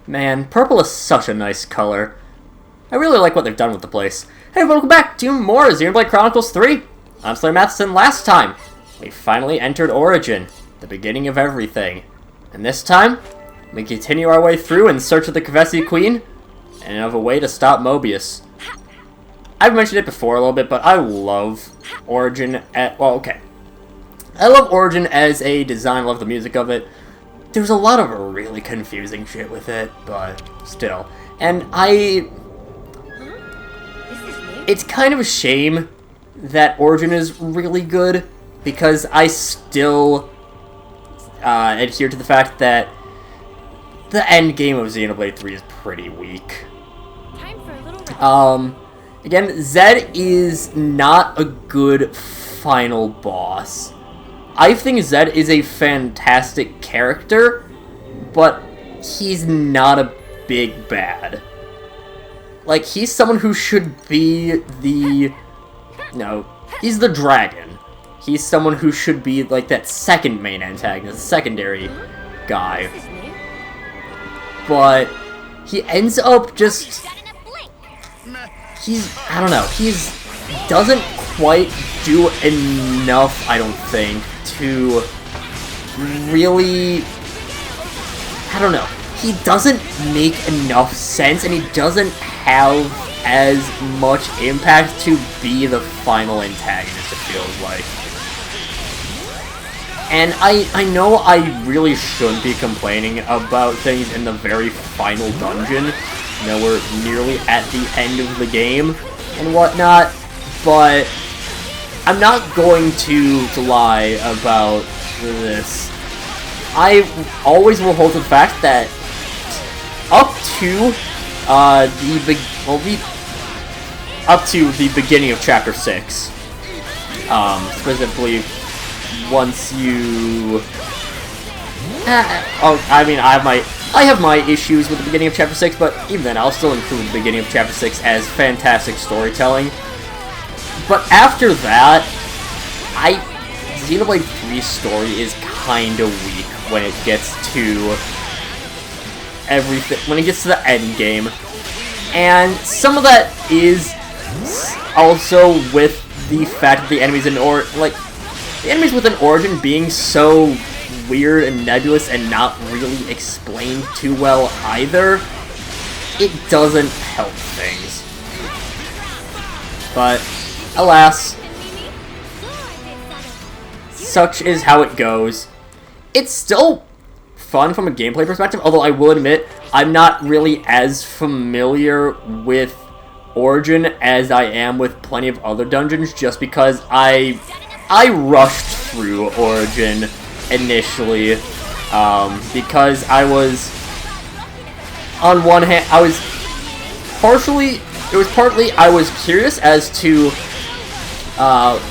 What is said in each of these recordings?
Man, purple is such a nice color. I really like what they've done with the place. Hey, welcome back to more Xenoblade Chronicles 3. I'm SlayerMathis, and last time, we finally entered Origin, the beginning of everything. And this time, we continue our way through in search of the Kavesi Queen, and of a way to stop Moebius. I've mentioned it before a little bit, but I love Origin I love Origin as a design, I love the music of it. There's a lot of really confusing shit with it, but still. And it's kind of a shame that Origin is really good, because I still adhere to the fact that the end game of Xenoblade 3 is pretty weak. Time for a little rest. Again, Zed is not a good final boss. I think Zed is a fantastic character, but he's not a big bad. Like, he's someone who should be he's the dragon. He's someone who should be, like, that second main antagonist, secondary guy. But he ends up just... I don't know, doesn't quite do enough, I don't think, to really... I don't know. He doesn't make enough sense, and he doesn't have as much impact to be the final antagonist, it feels like. And I know I really shouldn't be complaining about things in the very final dungeon. You know, we're nearly at the end of the game and whatnot, but I'm not going to lie about this. I always will hold to the fact that up to the beginning of Chapter 6, specifically once you... I have my issues with the beginning of Chapter 6, but even then, I'll still include the beginning of Chapter 6 as fantastic storytelling. But after that, Xenoblade 3's story is kinda weak when it gets to everything, when it gets to the end game. And some of that is also with the fact that the enemies the enemies within Origin being so weird and nebulous and not really explained too well either, it doesn't help things. But, alas, such is how it goes. It's still fun from a gameplay perspective, although I will admit, I'm not really as familiar with Origin as I am with plenty of other dungeons, just because I rushed through Origin initially, because I was, on one hand, partly I was curious as to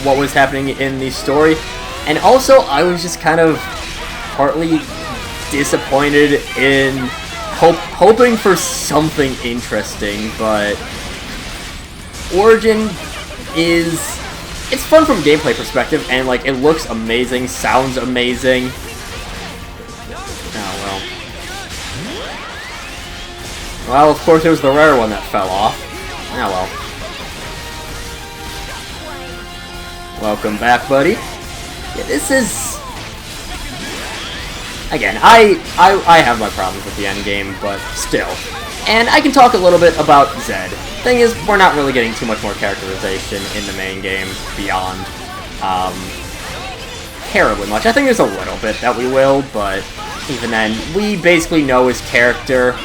what was happening in the story, and also I was just kind of partly disappointed in hoping for something interesting. But Origin it's fun from a gameplay perspective, and like, it looks amazing, sounds amazing. Oh well. Well, of course it was the rare one that fell off. Oh well. Welcome back, buddy. Yeah, this is... Again, I have my problems with the endgame, but still. And I can talk a little bit about Zed. Thing is, we're not really getting too much more characterization in the main game beyond terribly much. I think there's a little bit that we will, but even then, we basically know his character,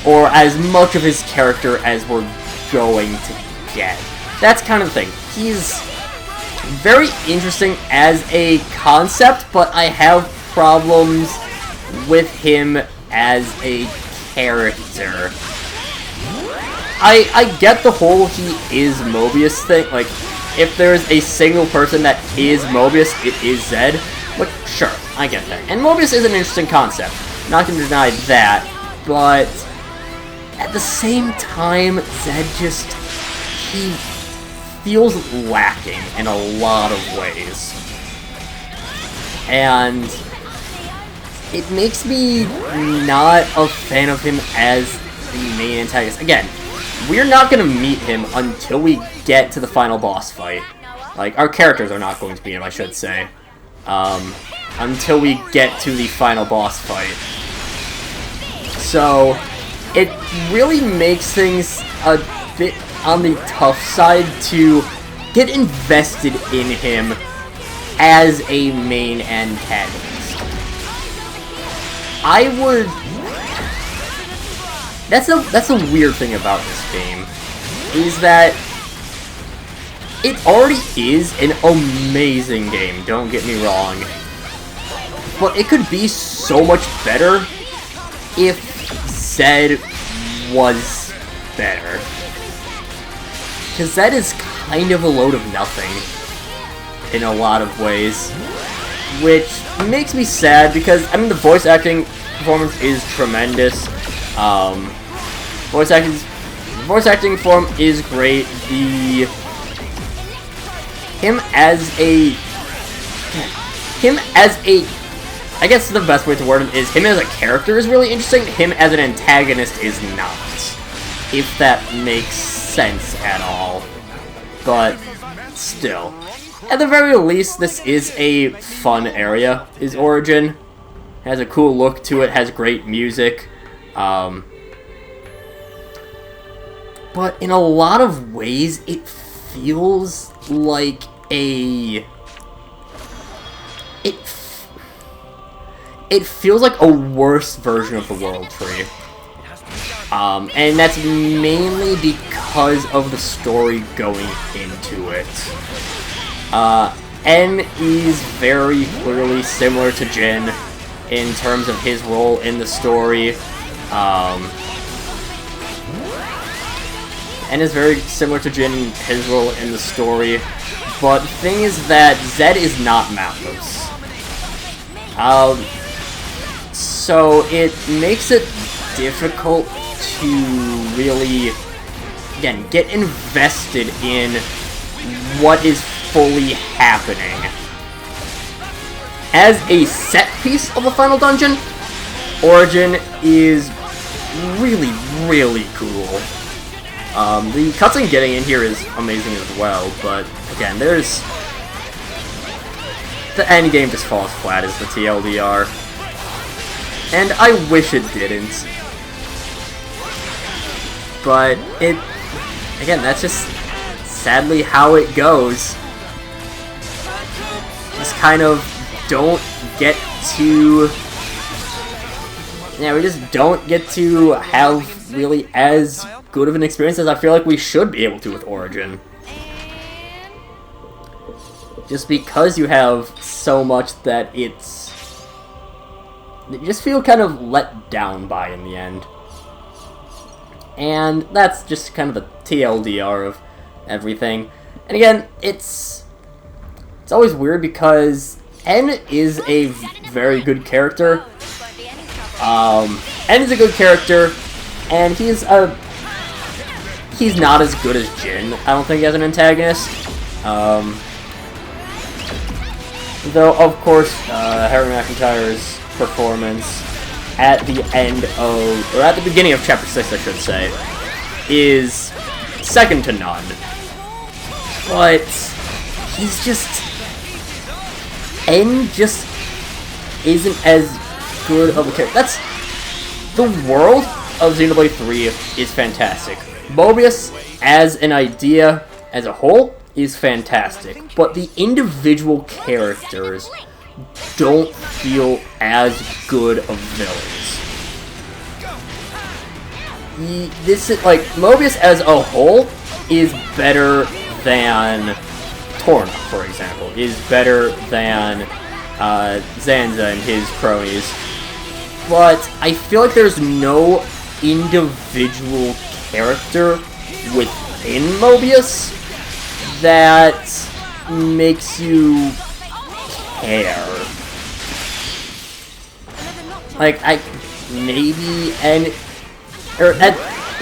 or as much of his character as we're going to get. That's kind of the thing. He's very interesting as a concept, but I have problems with him as a character. I get the whole he is Moebius thing. Like, if there's a single person that is Moebius, it is Zed. But sure, I get that. And Moebius is an interesting concept. Not gonna deny that, but at the same time, Zed he feels lacking in a lot of ways. And it makes me not a fan of him as the main antagonist. Again, we're not going to meet him until we get to the final boss fight. Like, our characters are not going to meet him, I should say. Until we get to the final boss fight. So, it really makes things a bit on the tough side to get invested in him as a main antagonist. I would... That's a weird thing about this game, is that it already is an amazing game, don't get me wrong. But it could be so much better if Zed was better. Because Zed is kind of a load of nothing in a lot of ways. Which makes me sad because, I mean, the voice acting performance is tremendous. Voice acting form is great. Him as a, I guess the best way to word him is him as a character is really interesting. Him as an antagonist is not, if that makes sense at all. But still, at the very least, this is a fun area. His origin has a cool look to it, has great music. But in a lot of ways, it feels like it feels like a worse version of the World Tree. And that's mainly because of the story going into it. N is very clearly similar to Jin in terms of his role in the story. N is very similar to Jin in his role in the story. But the thing is that Zed is not Mathis. So it makes it difficult to really, again, get invested in what is fully happening. As a set piece of the final dungeon, Origin is really, really cool. The cutscene getting in here is amazing as well, but again, there's... the endgame just falls flat as the TLDR. And I wish it didn't. But it... again, that's just sadly how it goes. Just kind of don't get to... yeah, we just don't get to have really as good of an experience as I feel like we should be able to with Origin. Just because you have so much that you just feel kind of let down by in the end. And that's just kind of the TLDR of everything. And again, it's always weird because N is a very good character. N is a good character, and he's not as good as Jin, I don't think, as an antagonist. Though, of course, Harry McIntyre's performance at the end of, or at the beginning of Chapter 6, I should say, is second to none. But he's just... N just isn't as good of a character. That's... the world of Xenoblade 3 is fantastic. Moebius, as an idea, as a whole, is fantastic. But the individual characters don't feel as good of villains. This is, like, Moebius as a whole is better than Torna, for example. Is better than Zanza and his cronies. But I feel like there's no individual character within Moebius that makes you care. Like, it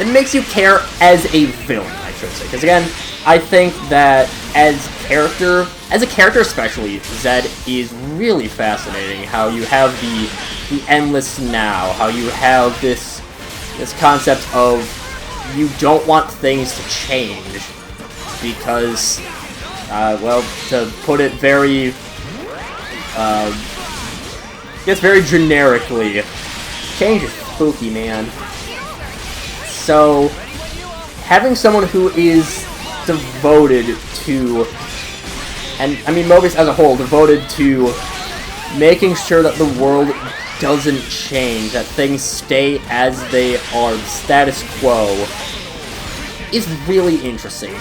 makes you care as a villain, I should say. Because again, I think that as a character especially, Zed is really fascinating. How you have the the endless now, how you have this concept of you don't want things to change because, well, to put it very, very generically, change is spooky, man. So, having someone who is devoted to, and I mean Moebius as a whole, devoted to making sure that the world doesn't change, that things stay as they are, the status quo, is really interesting.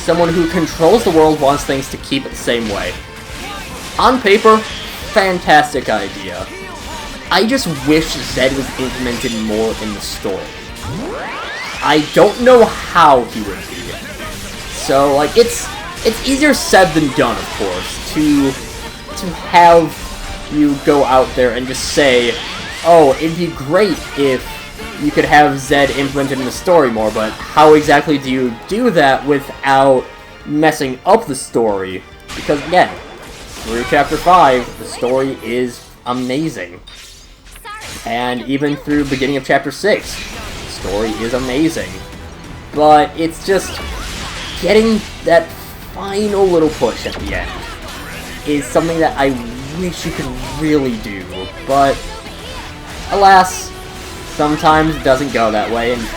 Someone who controls the world wants things to keep it the same way. On paper, fantastic idea. I just wish Zed was implemented more in the story. I don't know how he would be. So, like, it's easier said than done, of course, to have you go out there and just say, oh, it'd be great if you could have Zed implemented in the story more, but how exactly do you do that without messing up the story? Because, again, through Chapter 5, the story is amazing. And even through the beginning of Chapter 6, the story is amazing. But it's just getting that final little push at the end is something that I wish you could really do, but alas, sometimes it doesn't go that way, and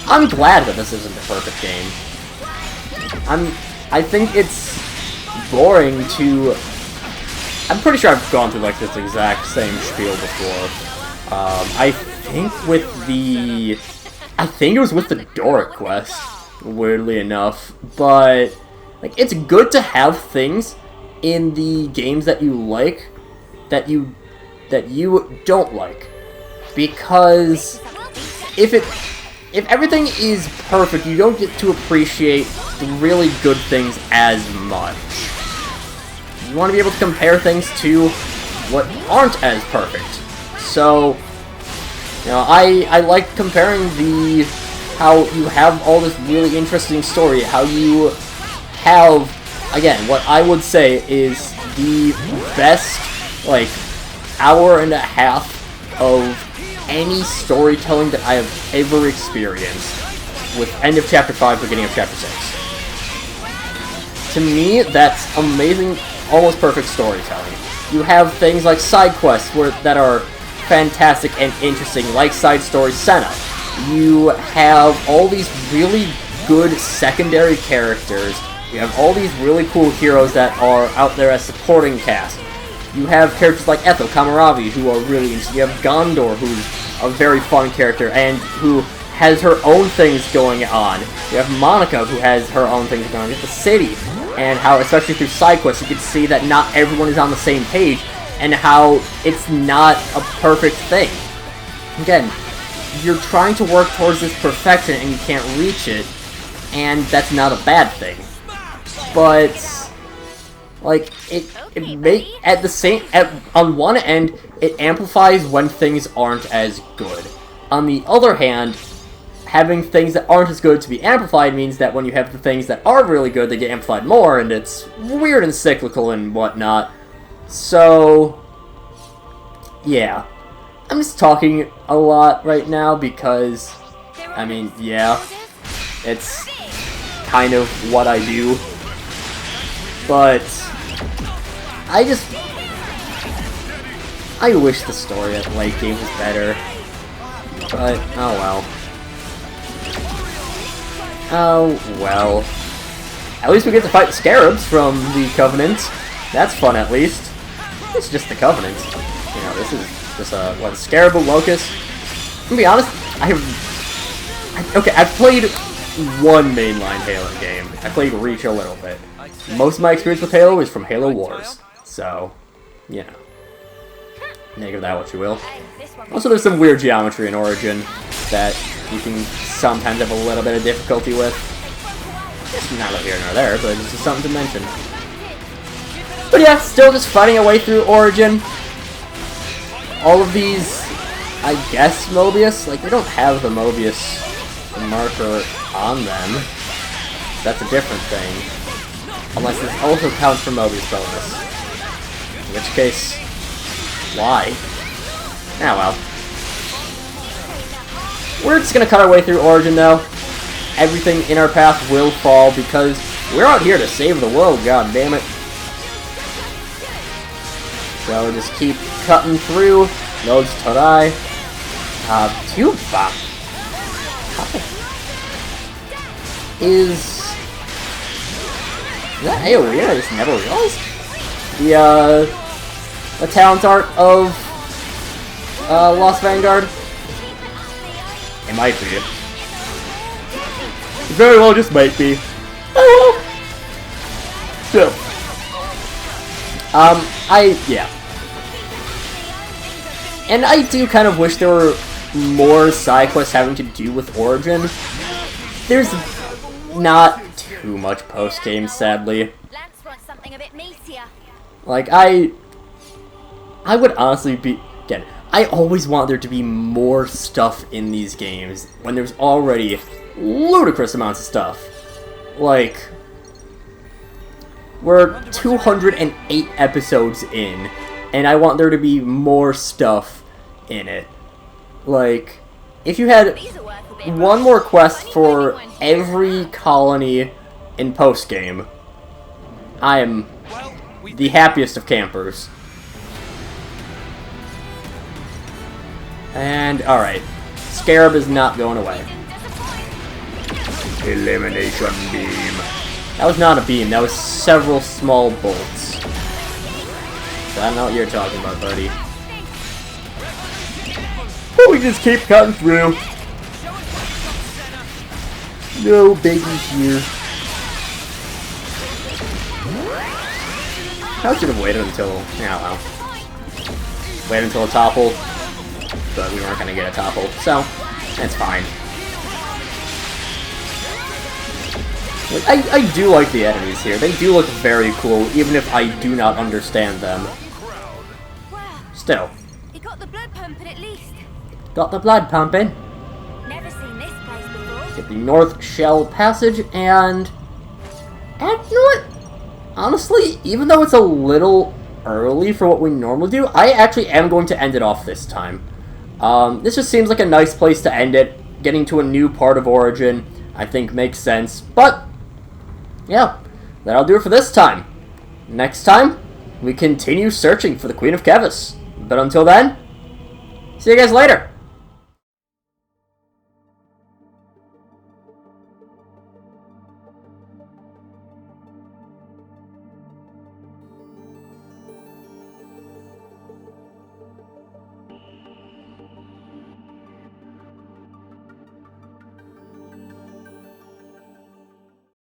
I'm glad that this isn't the perfect game. I think it's boring to... I'm pretty sure I've gone through like this exact same spiel before. I think it was with the Doric quest, weirdly enough, but like it's good to have things in the games that you like that you don't like, because if everything is perfect, you don't get to appreciate the really good things as much. You want to be able to compare things to what aren't as perfect. So, you know, I like comparing how you have all this really interesting story, how you have, again, what I would say is the best, like, hour and a half of any storytelling that I have ever experienced with end of Chapter 5, beginning of Chapter 6. To me, that's amazing, almost perfect storytelling. You have things like side quests that are fantastic and interesting, like Side Story Senna. You have all these really good secondary characters. You have all these really cool heroes that are out there as supporting cast. You have characters like Ethel Kamaravi, who are really interesting. You have Gondor, who's a very fun character, and who has her own things going on. You have Monica, who has her own things going on. You have the city, and how, especially through side quests, you can see that not everyone is on the same page, and how it's not a perfect thing. Again, you're trying to work towards this perfection, and you can't reach it, and that's not a bad thing. But, like, on one end, it amplifies when things aren't as good. On the other hand, having things that aren't as good to be amplified means that when you have the things that are really good, they get amplified more, and it's weird and cyclical and whatnot. So, yeah. I'm just talking a lot right now because, I mean, yeah, it's kind of what I do. But I wish the story at late game was better. But, oh well. Oh well. At least we get to fight the scarabs from the Covenant. That's fun, at least. It's just the Covenant. You know, this is just a, what, Scarab, a Locust? To be honest, I've played one mainline Halo game. I played Reach a little bit. Most of my experience with Halo is from Halo Wars. So, you know. Make of that what you will. Also, there's some weird geometry in Origin that you can sometimes have a little bit of difficulty with. It's neither here nor there, but it's just something to mention. But yeah, still just fighting our way through Origin. All of these, I guess, Moebius, like, they don't have the Moebius marker on them. That's a different thing. Unless this also counts for Moebius bonus. In which case, why? Ah, well. We're just gonna cut our way through Origin, though. Everything in our path will fall, because we're out here to save the world, god damn it. So just keep cutting through. Nodes Torai. Tube Bomb. Is that AoE? I just never realized. The talent art of Lost Vanguard. It might be. It very well just might be. Oh well. So, yeah. And I do kind of wish there were more side quests having to do with Origin. There's not too much post-game, sadly. Like, I would honestly be... Again, I always want there to be more stuff in these games when there's already ludicrous amounts of stuff. Like, we're 208 episodes in, and I want there to be more stuff in it. Like, if you had one more quest for every colony in post-game, I am the happiest of campers. And, alright. Scarab is not going away. Elimination beam. That was not a beam, that was several small bolts. So I don't know what you're talking about, buddy. But we just keep cutting through. No biggie here. I should have waited until... Yeah, well. Waited until a topple. But we weren't going to get a topple, so that's fine. I do like the enemies here. They do look very cool, even if I do not understand them. Still. You got the blood pumping at least. Got the blood pumping. Never seen this place before. Get the North Shell Passage, and you know what? Honestly, even though it's a little early for what we normally do, I actually am going to end it off this time. This just seems like a nice place to end it. Getting to a new part of Origin, I think, makes sense. But, yeah, that'll do it for this time. Next time, we continue searching for the Queen of Kevis. But until then, see you guys later.